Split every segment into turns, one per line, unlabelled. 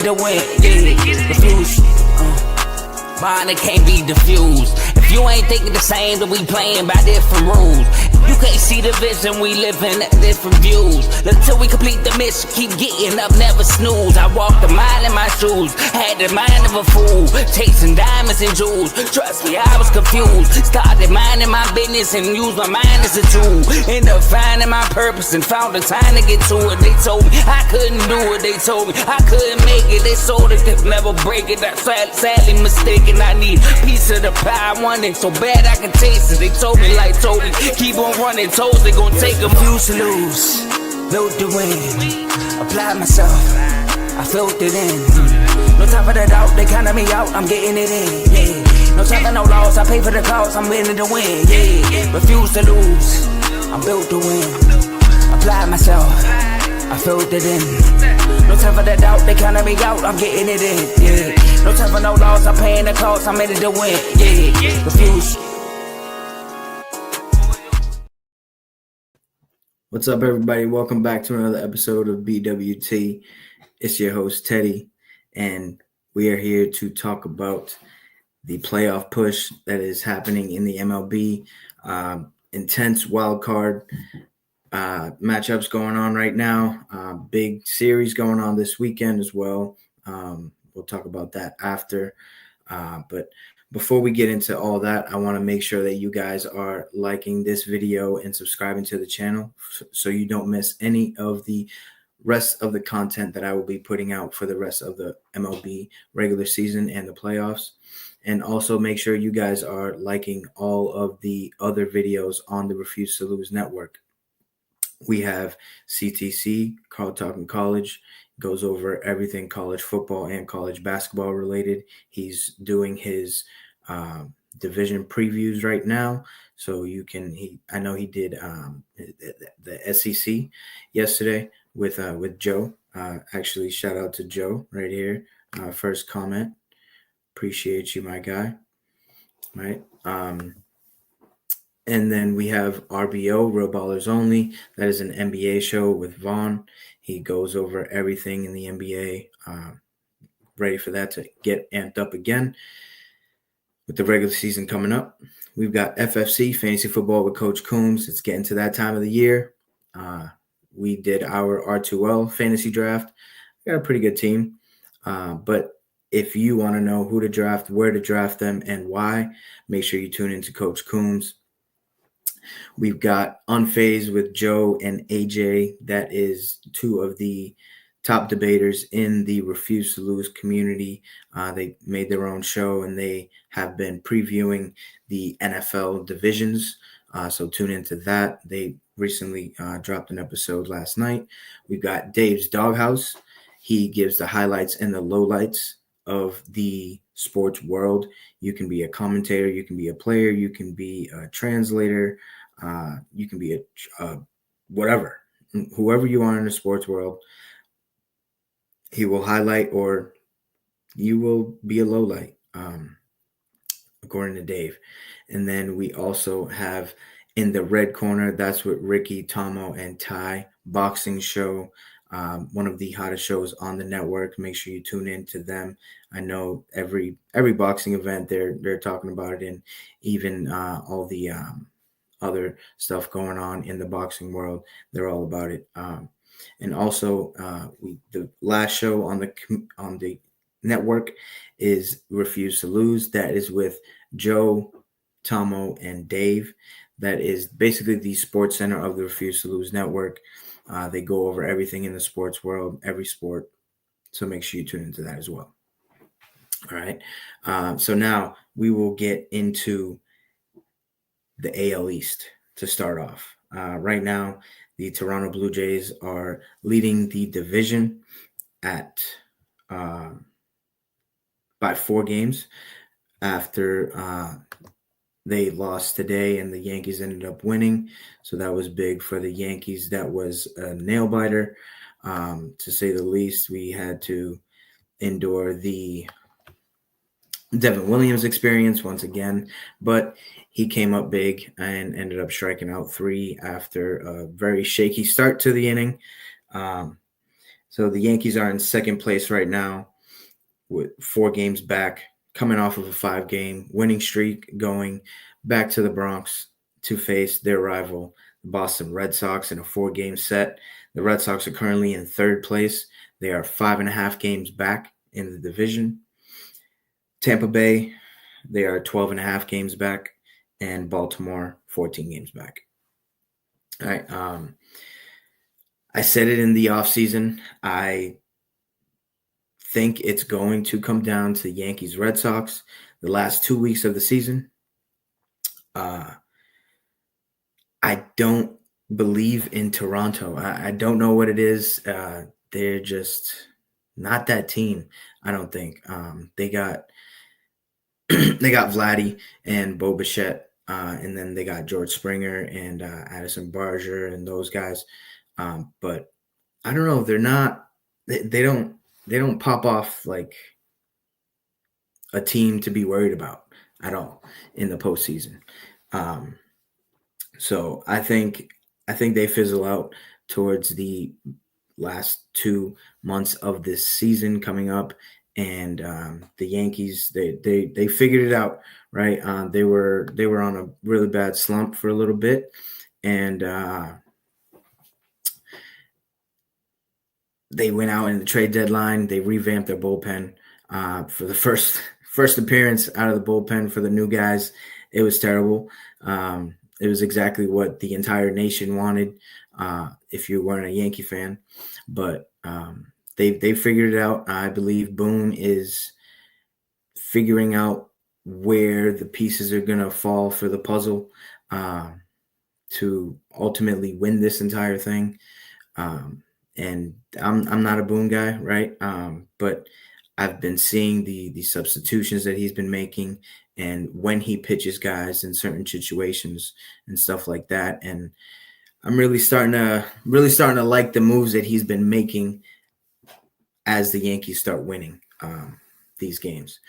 The win, yeah, refuse. Mine can't be diffused. If you ain't thinking the same, then we playing by different rules. You can't see the vision, we living at different views. Until we complete the mission, keep getting up, never snooze. I walked a mile in my shoes, had the mind of a fool, chasing diamonds and jewels. Trust me, I was confused. Started minding my business and used my mind as a tool. Ended up finding my purpose and found the time to get to it. They told me I couldn't do it. They told me I couldn't make it. They sold it, could never break it. That's sadly mistaken. I need a piece of the pie. I want it so bad I can taste it. They told me like Toby, keep on running toes, they gon' take them. Refuse to lose, built to win. Apply myself, I float it in. No time for the doubt, they counted me out, I'm getting it in. Yeah. No time for no loss, I pay for the cost, I'm winning to win. Yeah. Refuse to lose, I'm built to win. Apply myself, I float it in. No time for the doubt, they counted me out, I'm getting it in. Yeah. No time for no loss, I'm paying the cost, I'm in it to win. Yeah. Refuse.
What's up, everybody? Welcome back to another episode of BWT. It's your host, Teddy, and we are here to talk about the playoff push that is happening in the MLB. Intense wild card matchups going on right now. Big series going on this weekend as well. We'll talk about that after. But before we get into all that, I want to make sure that you guys are liking this video and subscribing to the channel so you don't miss any of the rest of the content that I will be putting out for the rest of the MLB regular season and the playoffs. And also make sure you guys are liking all of the other videos on the Refuse to Lose network. We have CTC, Carl Talking College, goes over everything college football and college basketball related. He's doing his division previews right now, so you can. I know he did the SEC yesterday with Joe. Actually, shout out to Joe right here. First comment, appreciate you, my guy. Right. And then we have RBO, Real Ballers Only. That is an NBA show with Vaughn. He goes over everything in the NBA. Ready for that to get amped up again with the regular season coming up. We've got FFC, Fantasy Football with Coach Coombs. It's getting to that time of the year. We did our R2L fantasy draft. We got a pretty good team. But if you want to know who to draft, where to draft them, and why, make sure you tune into Coach Coombs. We've got Unfazed with Joe and AJ. That is two of the top debaters in the Refuse to Lose community. They made their own show, and they have been previewing the NFL divisions. So tune into that. They recently dropped an episode last night. We've got Dave's Doghouse. He gives the highlights and the lowlights of the sports world. You can be a commentator, you can be a player, you can be a translator, you can be a whatever, whoever you are in the sports world. He will highlight, or you will be a low light, according to Dave. And then we also have in the red corner, that's with Ricky, Tomo, and Ty, boxing show. One of the hottest shows on the network. Make sure you tune in to them. I know every boxing event they're talking about it, and even all the other stuff going on in the boxing world, they're all about it. And also, the last show on the network is Refuse to Lose. That is with Joe, Tomo, and Dave. That is basically the sports center of the Refuse to Lose network. They go over everything in the sports world, every sport. So make sure you tune into that as well. All right. So now we will get into the AL East to start off. Right now, the Toronto Blue Jays are leading the division at by 4 games after they lost today and the Yankees ended up winning. So that was big for the Yankees. That was a nail biter, to say the least. We had to endure the Devin Williams experience once again, but he came up big and ended up striking out 3 after a very shaky start to the inning. So the Yankees are in second place right now with 4 games back, coming off of a 5-game winning streak, going back to the Bronx to face their rival, the Boston Red Sox, in a 4-game set. The Red Sox are currently in 3rd place. They are 5.5 games back in the division. Tampa Bay, they are 12.5 games back, and Baltimore, 14 games back. All right. I said it in the offseason. I think it's going to come down to Yankees Red Sox the last 2 weeks of the season. I don't believe in Toronto. I don't know what it is. They're just not that team, I don't think. They got they got Vladdy and Bo Bichette, and then they got George Springer and Addison Barger and those guys. But I don't know. They're not. They don't pop off like a team to be worried about at all in the postseason. So I think they fizzle out towards the last 2 months of this season coming up, and the Yankees they figured it out, right? They were on a really bad slump for a little bit, and they went out in the trade deadline. They revamped their bullpen for the first appearance out of the bullpen for the new guys. It was terrible. It was exactly what the entire nation wanted if you weren't a Yankee fan. But they figured it out. I believe Boone is figuring out where the pieces are going to fall for the puzzle to ultimately win this entire thing. And I'm not a Boone guy, right? But I've been seeing the substitutions that he's been making, and when he pitches guys in certain situations and stuff like that. And I'm really starting to like the moves that he's been making as the Yankees start winning these games.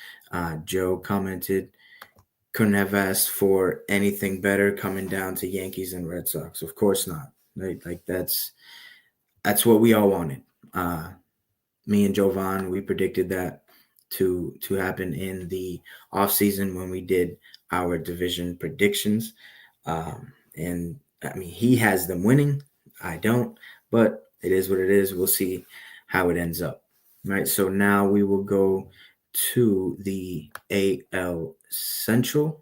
Joe commented, couldn't have asked for anything better coming down to Yankees and Red Sox. Of course not. Right? Like that's what we all wanted. Me and Jovan, we predicted that to happen in the offseason when we did our division predictions. And I mean, he has them winning. I don't, but it is what it is. We'll see how it ends up. Right. So now we will go to the AL Central,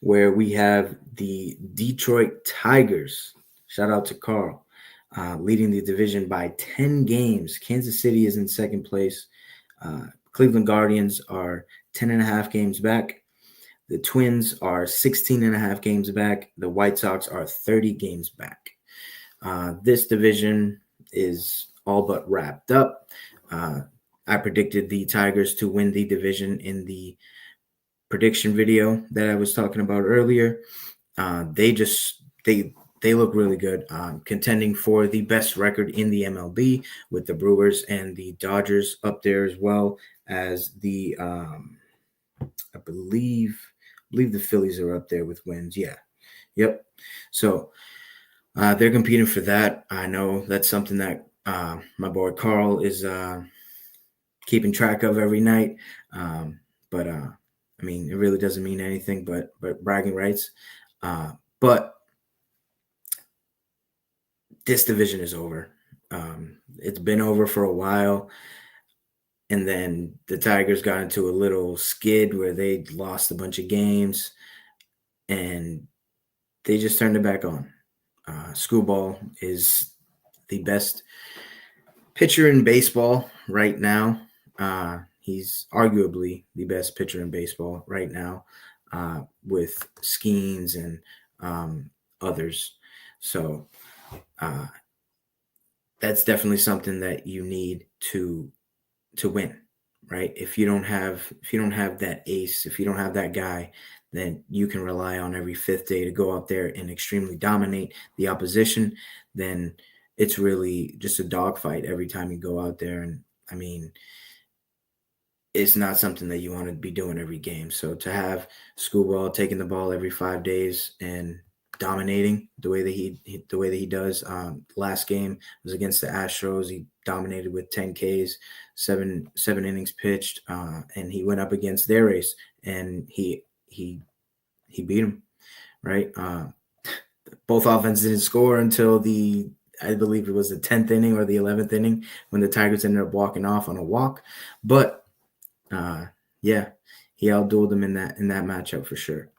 where we have the Detroit Tigers. Shout out to Carl. Leading the division by 10 games. Kansas City is in 2nd place. Cleveland Guardians are 10.5 games back. The Twins are 16.5 games back. The White Sox are 30 games back. This division is all but wrapped up. I predicted the Tigers to win the division in the prediction video that I was talking about earlier. They look really good, contending for the best record in the MLB with the Brewers and the Dodgers up there, as well as the I believe the Phillies are up there with wins. Yeah. Yep. So they're competing for that. I know that's something that my boy Carl is keeping track of every night. But I mean, it really doesn't mean anything but bragging rights. But this division is over. It's been over for a while. And then the Tigers got into a little skid where they lost a bunch of games, and they just turned it back on. Screwball is the best pitcher in baseball right now. He's arguably the best pitcher in baseball right now, with Skeens and others. So that's definitely something that you need to win, right? If you don't have that ace, if you don't have that guy, then you can rely on every 5th day to go out there and extremely dominate the opposition. Then it's really just a dogfight every time you go out there. And I mean, it's not something that you want to be doing every game. So to have Screwball taking the ball every 5 days and dominating the way that he does. Last game was against the Astros. He dominated with 10 Ks, seven innings pitched, and he went up against their ace, and he beat him, right? Both offenses didn't score until I believe it was the 10th inning or the 11th inning when the Tigers ended up walking off on a walk. But yeah, he outdueled them in that matchup for sure.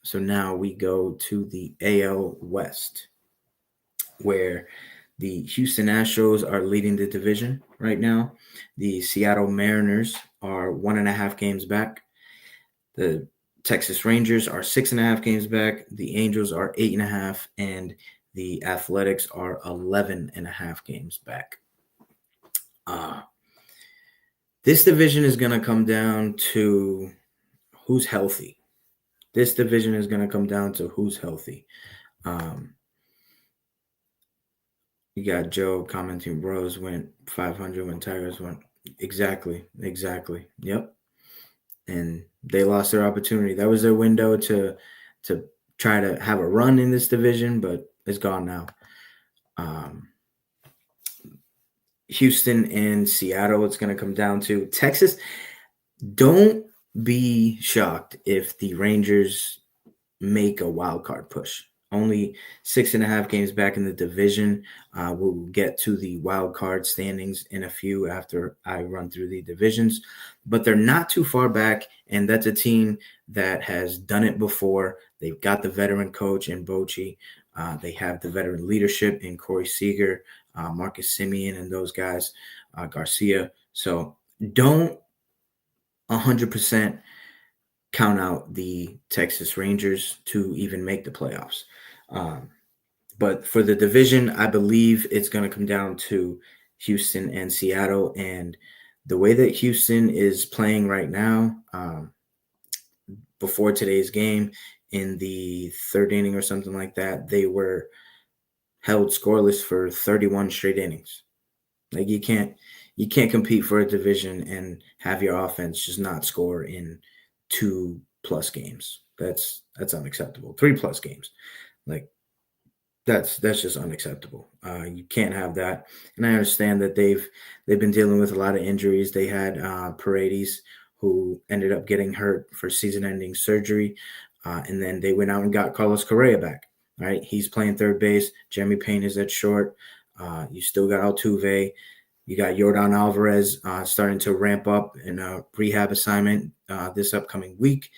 So now we go to the AL West, where the Houston Astros are leading the division right now. The Seattle Mariners are 1.5 games back. The Texas Rangers are 6.5 games back. The Angels are 8.5, and the Athletics are 11.5 games back. This division is going to come down to who's healthy. This division is going to come down to who's healthy. You got Joe commenting, Bros went 500 when Tigers went. Exactly. Yep. And they lost their opportunity. That was their window to try to have a run in this division, but it's gone now. Houston and Seattle, it's going to come down to Texas. Don't be shocked if the Rangers make a wild card push. Only 6.5 games back in the division. We'll get to the wild card standings in a few after I run through the divisions, but they're not too far back, and that's a team that has done it before. They've got the veteran coach in Bochy. They have the veteran leadership in Corey Seager, Marcus Semien, and those guys, Garcia. So don't 100% count out the Texas Rangers to even make the playoffs. But for the division, I believe it's going to come down to Houston and Seattle. And the way that Houston is playing right now, before today's game, in the third inning or something like that, they were held scoreless for 31 straight innings. Like you can't compete for a division and have your offense just not score in 2+ games. That's unacceptable. 3+ games. Like that's just unacceptable. You can't have that. And I understand that they've been dealing with a lot of injuries. They had Paredes, who ended up getting hurt for season-ending surgery, and then they went out and got Carlos Correa back. Right, he's playing third base. Jeremy Payne is at short. You still got Altuve. You got Yordan Alvarez starting to ramp up in a rehab assignment this upcoming week.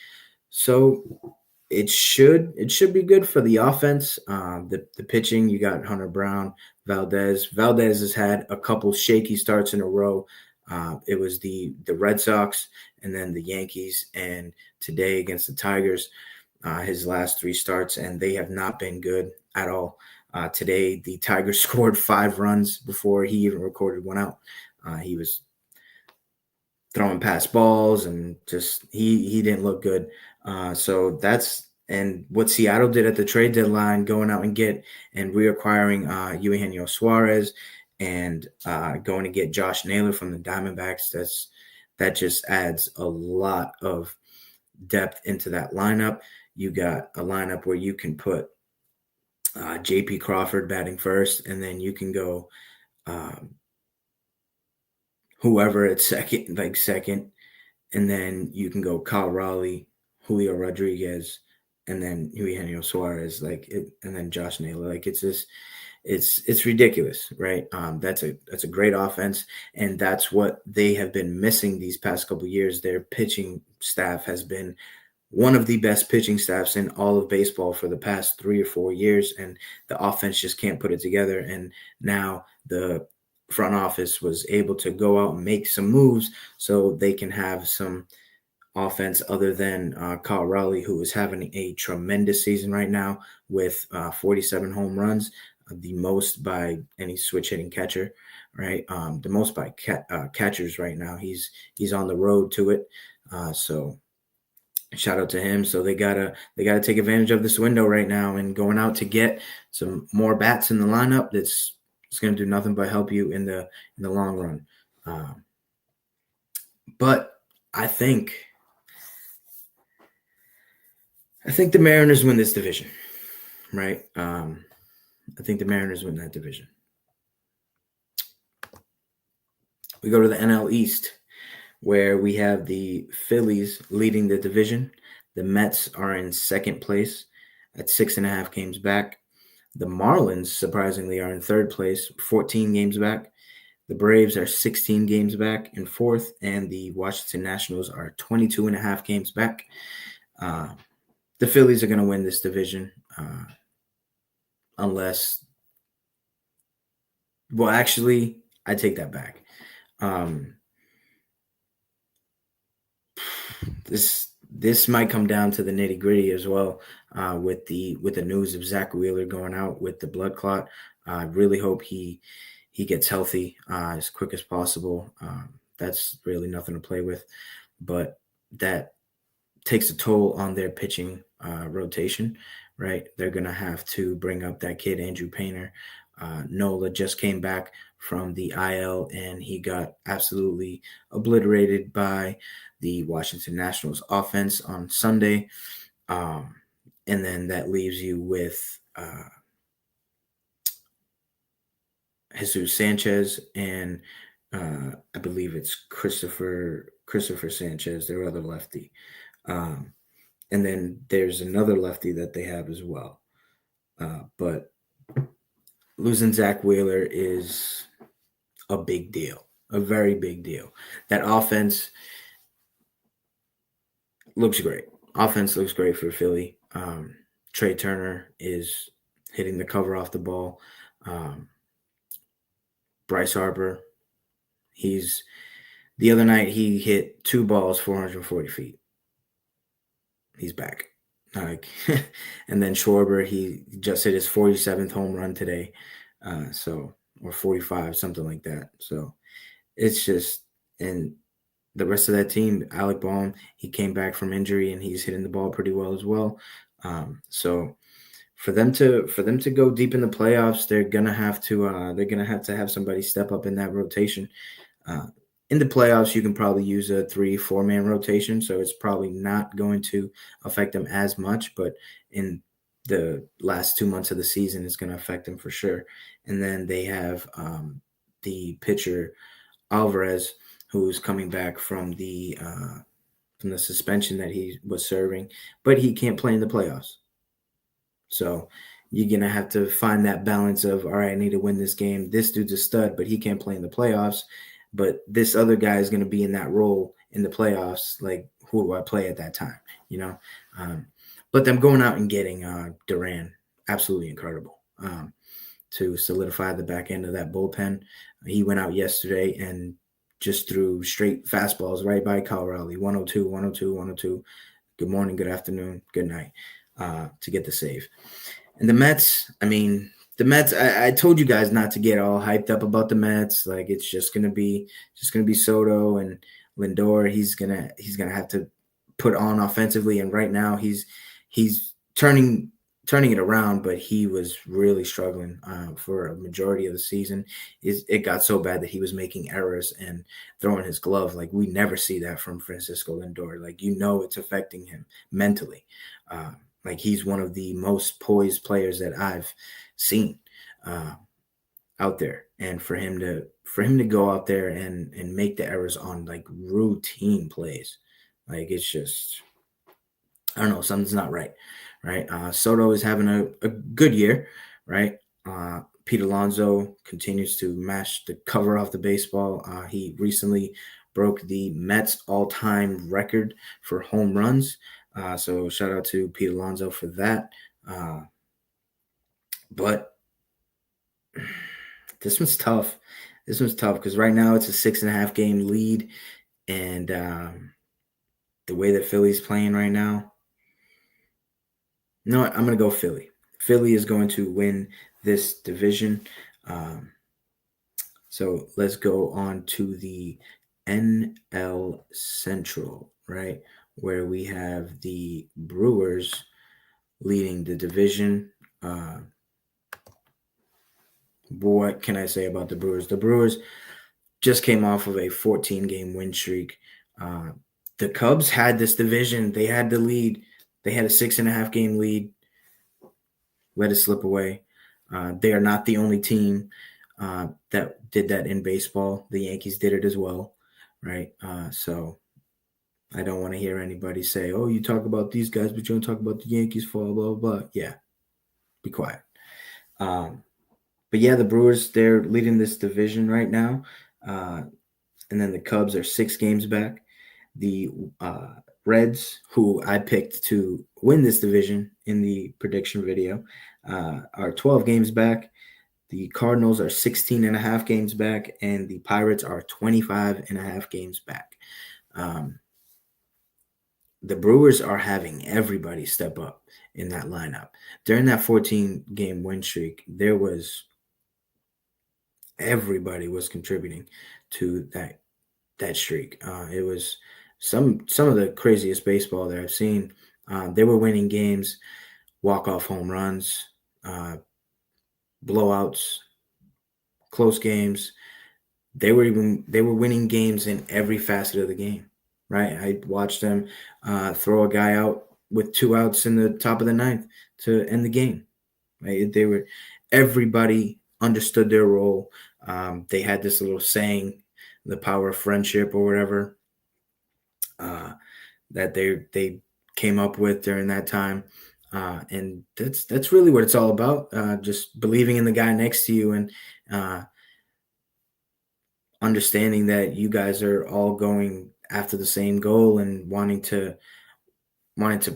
So it should be good for the offense. The pitching, you got Hunter Brown, Valdez. Valdez has had a couple shaky starts in a row. It was the Red Sox and then the Yankees, and today against the Tigers, his last 3 starts, and they have not been good at all. Today, the Tigers scored 5 runs before he even recorded one out. He was throwing past balls and just he didn't look good. So that's and what Seattle did at the trade deadline, going out and reacquiring Eugenio Suarez and going to get Josh Naylor from the Diamondbacks. That just adds a lot of depth into that lineup. You got a lineup where you can put J.P. Crawford batting first, and then you can go whoever at second, and then you can go Kyle Raleigh, Julio Rodriguez, and then Eugenio Suarez, and then Josh Naylor. Like it's just, it's ridiculous, right? That's a great offense, and that's what they have been missing these past couple of years. Their pitching staff has been one of the best pitching staffs in all of baseball for the past 3 or 4 years, and the offense just can't put it together. And now the front office was able to go out and make some moves so they can have some offense other than Kyle Raleigh, who is having a tremendous season right now with 47 home runs, the most by any switch hitting catcher, right? The most by catchers right now. He's on the road to it. So shout out to him. So they gotta take advantage of this window right now and going out to get some more bats in the lineup. It's going to do nothing but help you in the long run. But I think the Mariners win this division. right? I think the Mariners win that division. We go to the NL East, where we have the Phillies leading the division. The Mets are in second place at 6.5 games back. The Marlins, surprisingly, are in third place, 14 games back. The Braves are 16 games back in fourth, and the Washington Nationals are 22.5 games back. The Phillies are going to win this division unless – well, actually, I take that back. This might come down to the nitty-gritty as well with the news of Zach Wheeler going out with the blood clot. I really hope he gets healthy as quick as possible. That's really nothing to play with, but that takes a toll on their pitching rotation, right? They're going to have to bring up that kid, Andrew Painter. Nola just came back from the IL, and he got absolutely obliterated by the Washington Nationals offense on Sunday. And then that leaves you with Jesus Sanchez and I believe it's Christopher Sanchez, their other lefty. And then there's another lefty that they have as well. But losing Zach Wheeler is a big deal, a very big deal. That offense looks great. Offense looks great for Philly. Trey Turner is hitting the cover off the ball. Bryce Harper, the other night he hit 2 balls 440 feet. He's back. And then Schwarber, he just hit his 47th home run today. Or 45, something like that. So it's just, and the rest of that team, Alec Bohm, he came back from injury and he's hitting the ball pretty well as well. So for them to go deep in the playoffs, they're gonna have to have somebody step up in that rotation. In the playoffs, you can probably use a 3-4 man rotation, so it's probably not going to affect them as much. But in the last 2 months of the season, it's going to affect them for sure. And then they have the pitcher Alvarez, who's coming back from the suspension that he was serving, but he can't play in the playoffs. So you're going to have to find that balance of, all right, I need to win this game. This dude's a stud, but he can't play in the playoffs. But this other guy is going to be in that role in the playoffs. Like, who do I play at that time? But them going out and getting Duran, absolutely incredible to solidify the back end of that bullpen. He went out yesterday and just threw straight fastballs right by Kyle Rowley, 102, 102, 102. Good morning, good afternoon, good night to get the save. And the Mets, I told you guys not to get all hyped up about the Mets. Like, it's just gonna be Soto and Lindor. He's gonna have to put on offensively, and right now he's turning it around, but he was really struggling for a majority of the season. It got so bad that he was making errors and throwing his glove. Like, we never see that from Francisco Lindor. Like, it's affecting him mentally. Like, he's one of the most poised players that I've seen out there, and for him to go out there and make the errors on like routine plays, like, it's just, I don't know, something's not right. Soto is having a good year, right? Pete Alonso continues to mash the cover off the baseball. He recently broke the Mets all-time record for home runs. So shout out to Pete Alonso for that. But this one's tough. Because right now it's a 6.5 game lead, and the way that Philly's playing right now, you know what? I'm going to go Philly. Philly is going to win this division. So let's go on to the NL Central, right, where we have the Brewers leading the division. What can I say about the Brewers? The Brewers just came off of a 14-game win streak. The Cubs had this division. They had the lead. They had a 6.5 game lead. let it slip away. They are not the only team that did that in baseball. The Yankees did it as well, right? So I don't want to hear anybody say, "Oh, you talk about these guys, but you don't talk about the Yankees fall." Blah blah blah. Yeah, be quiet. But yeah, the Brewers, they're leading this division right now, and then the Cubs are 6 games back. The Reds, who I picked to win this division in the prediction video, are 12 games back. The Cardinals are 16 and a half games back, and the Pirates are 25 and a half games back. The Brewers are having everybody step up in that lineup. During that 14-game win streak, everybody was contributing to that streak. It was some of the craziest baseball that I've seen. They were winning games, walk-off home runs, blowouts, close games. They were winning games in every facet of the game, right? I watched them throw a guy out with 2 outs in the top of the ninth to end the game. Right? Everybody understood their role. They had this little saying, the power of friendship or whatever, that they came up with during that time. And that's really what it's all about. Just believing in the guy next to you and understanding that you guys are all going after the same goal and wanting to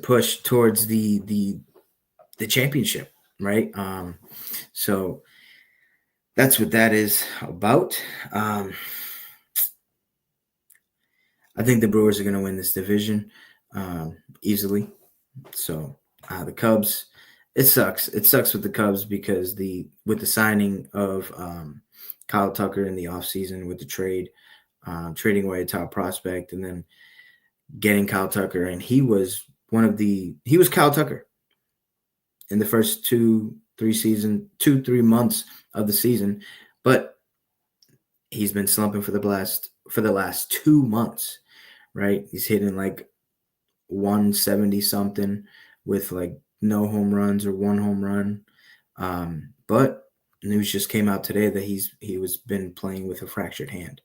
push towards the championship, right? So that's what that is about. I think the Brewers are going to win this division easily. So the Cubs, it sucks. It sucks with the Cubs because with the signing of Kyle Tucker in the offseason with the trade, trading away a top prospect, and then getting Kyle Tucker, and he was Kyle Tucker in the first 2-3 months of the season, but he's been slumping for the last 2 months, right? He's hitting like 170 something with like no home runs or 1 home run. But news just came out today that he was been playing with a fractured hand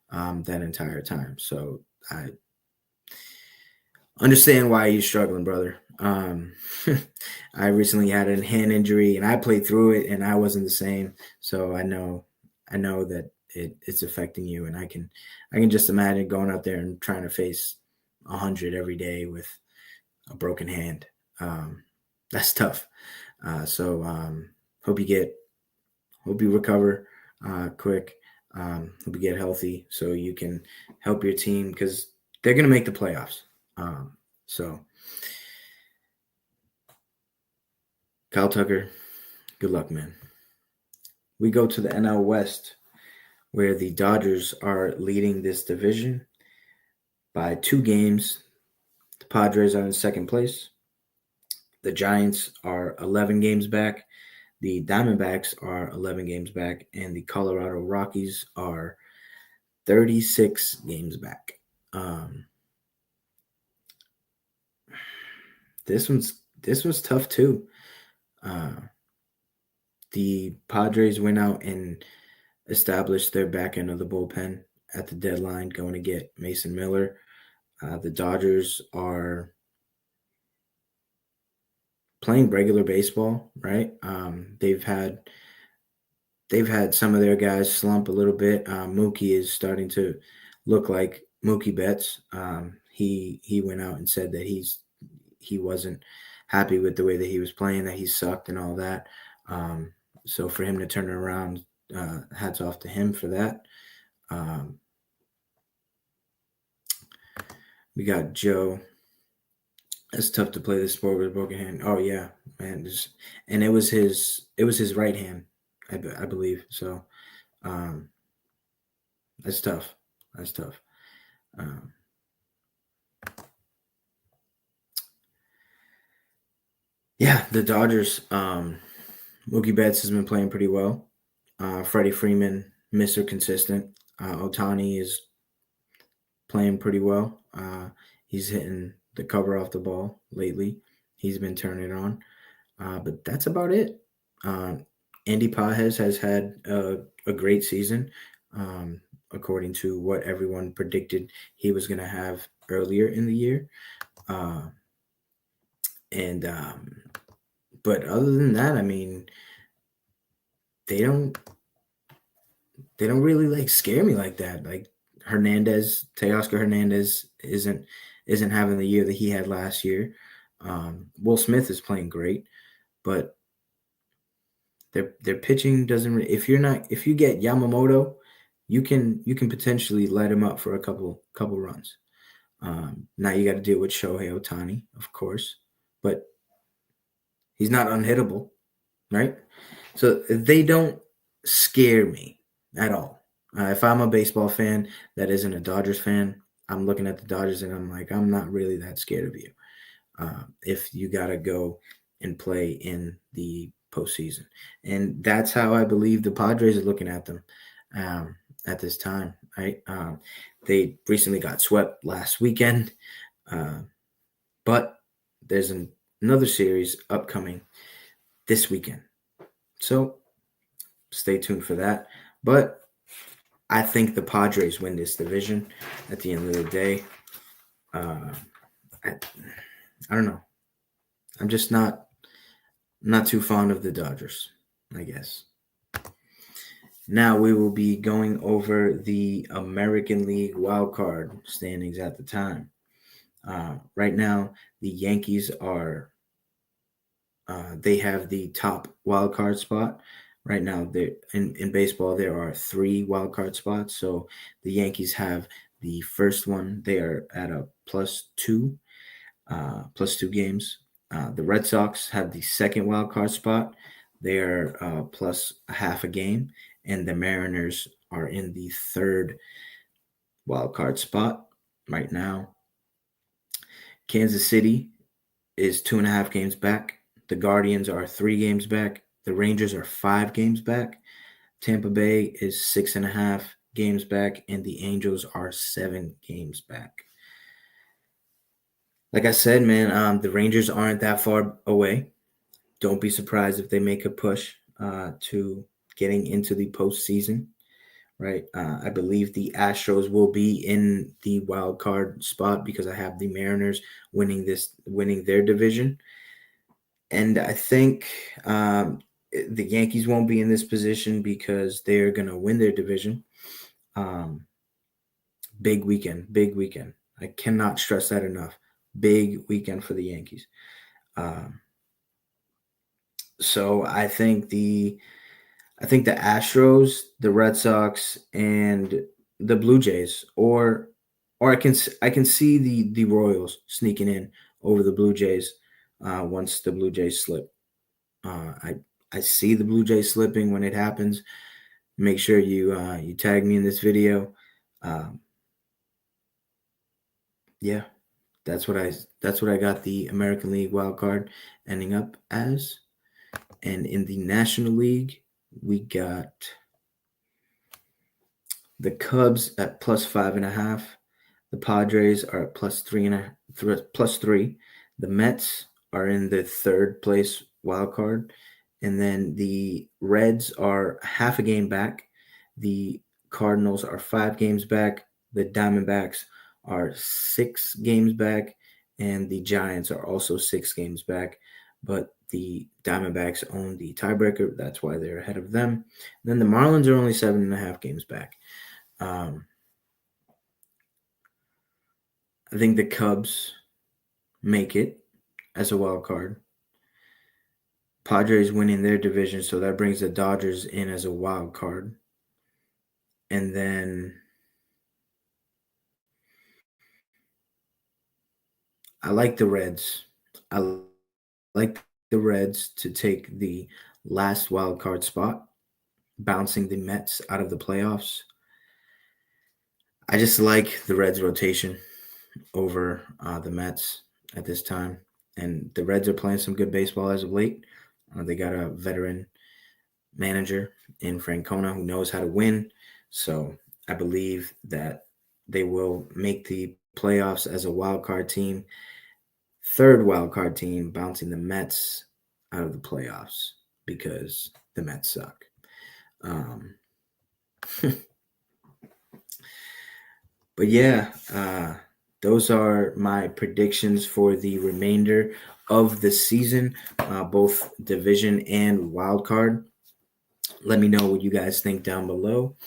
that entire time. So I understand why you're struggling, brother. I recently had a hand injury and I played through it and I wasn't the same. So I know that it's affecting you, and I can just imagine going out there and trying to face 100 every day with a broken hand. That's tough. So hope you recover quick. Hope you get healthy so you can help your team because they're going to make the playoffs. So Kyle Tucker, good luck, man. We go to the NL West, where the Dodgers are leading this division by 2 games. The Padres are in second place. The Giants are 11 games back. The Diamondbacks are 11 games back, and the Colorado Rockies are 36 games back. This one's tough too. The Padres went out and established their back end of the bullpen at the deadline, going to get Mason Miller. The Dodgers are playing regular baseball, right? They've had some of their guys slump a little bit. Mookie is starting to look like Mookie Betts. He went out and said that he wasn't happy with the way that he was playing, that he sucked and all that. So for him to turn it around, hats off to him for that. We got Joe. It's tough to play this sport with a broken hand. Oh yeah, man. And it was his right hand, I believe. So that's tough. That's tough. Yeah, the Dodgers. Mookie Betts has been playing pretty well. Freddie Freeman, Mr. Consistent. Ohtani is playing pretty well. He's hitting the cover off the ball lately. He's been turning it on. But that's about it. Andy Pajes has had a great season, um, according to what everyone predicted he was going to have earlier in the year. Uh, and But other than that, I mean, they don't really like scare me like that. Like Teoscar Hernandez isn't having the year that he had last year. Will Smith is playing great, but their pitching doesn't. If you get Yamamoto, you can potentially let him up for a couple runs. Now you got to deal with Shohei Ohtani, of course, but he's not unhittable, right? So they don't scare me at all. If I'm a baseball fan that isn't a Dodgers fan, I'm looking at the Dodgers and I'm like, I'm not really that scared of you. If you got to go and play in the postseason. And that's how I believe the Padres are looking at them at this time, right? They recently got swept last weekend, but there's another series upcoming this weekend. So stay tuned for that. But I think the Padres win this division at the end of the day. I don't know. I'm just not too fond of the Dodgers, I guess. Now we will be going over the American League wildcard standings at the time. Right now, the Yankees are they have the top wildcard spot. Right now, in baseball, there are 3 wildcard spots. So the Yankees have the first one. They are at a +2 games. The Red Sox have the second wildcard spot. They are plus a half a game. And the Mariners are in the third wildcard spot right now. Kansas City is 2.5 games back. The Guardians are 3 games back. The Rangers are 5 games back. Tampa Bay is 6.5 games back, and the Angels are 7 games back. Like I said, man, the Rangers aren't that far away. Don't be surprised if they make a push to getting into the postseason, right? I believe the Astros will be in the wild card spot because I have the Mariners winning their division. And I think the Yankees won't be in this position because they're going to win their division. Big weekend. I cannot stress that enough. Big weekend for the Yankees. So I think the Astros, the Red Sox, and the Blue Jays, or I can see the Royals sneaking in over the Blue Jays once the Blue Jays slip. I see the Blue Jays slipping when it happens. Make sure you tag me in this video. Yeah, that's what I got the American League wild card ending up as. And in the National League, we got the Cubs at +5.5. The Padres are at +3. The Mets are in the third place wild card. And then the Reds are half a game back. The Cardinals are 5 games back. The Diamondbacks are 6 games back. And the Giants are also 6 games back. But the Diamondbacks own the tiebreaker. That's why they're ahead of them. Then the Marlins are only 7.5 games back. I think the Cubs make it as a wild card. Padres winning their division, so that brings the Dodgers in as a wild card. And then I like the Reds. I like the Reds to take the last wild card spot, bouncing the Mets out of the playoffs. I just like the Reds rotation over the Mets at this time. And the Reds are playing some good baseball as of late. They got a veteran manager in Francona who knows how to win. So I believe that they will make the playoffs as a wild card team. Third wild card team, bouncing the Mets out of the playoffs because the Mets suck. But yeah, those are my predictions for the remainder of the season, both division and wild card. Let me know what you guys think down below.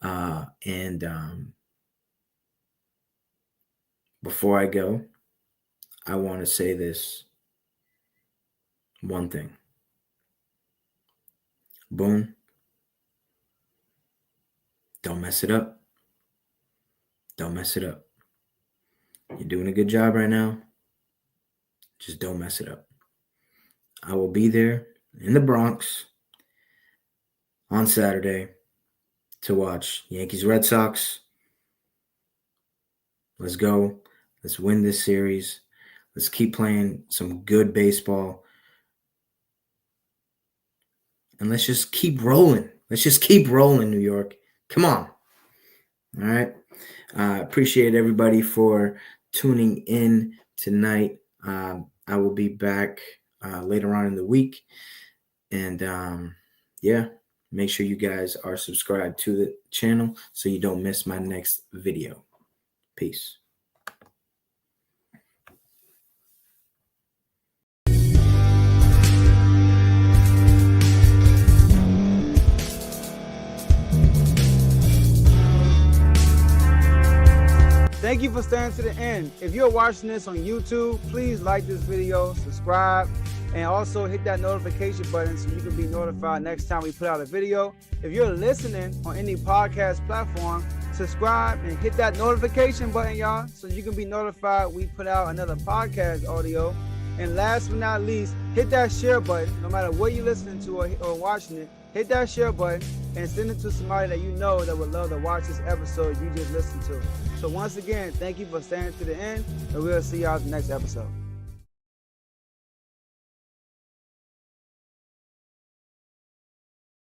And before I go, I want to say this one thing. Boone, don't mess it up. Don't mess it up. You're doing a good job right now. Just don't mess it up. I will be there in the Bronx on Saturday to watch Yankees Red Sox. Let's go. Let's win this series. Let's keep playing some good baseball. And let's just keep rolling. Let's just keep rolling, New York. Come on. All right. Appreciate everybody for tuning in tonight. I will be back later on in the week. And yeah, make sure you guys are subscribed to the channel so you don't miss my next video. Peace.
Thank you for staying to the end. If you're watching this on YouTube, please like this video, subscribe, and also hit that notification button so you can be notified next time we put out a video. If you're listening on any podcast platform, subscribe and hit that notification button, y'all, so you can be notified we put out another podcast audio. And last but not least, hit that share button. No matter what you're listening to or watching it, hit that share button and send it to somebody that you know that would love to watch this episode you just listened to. So once again, thank you for staying to the end, and we'll see y'all in the next episode.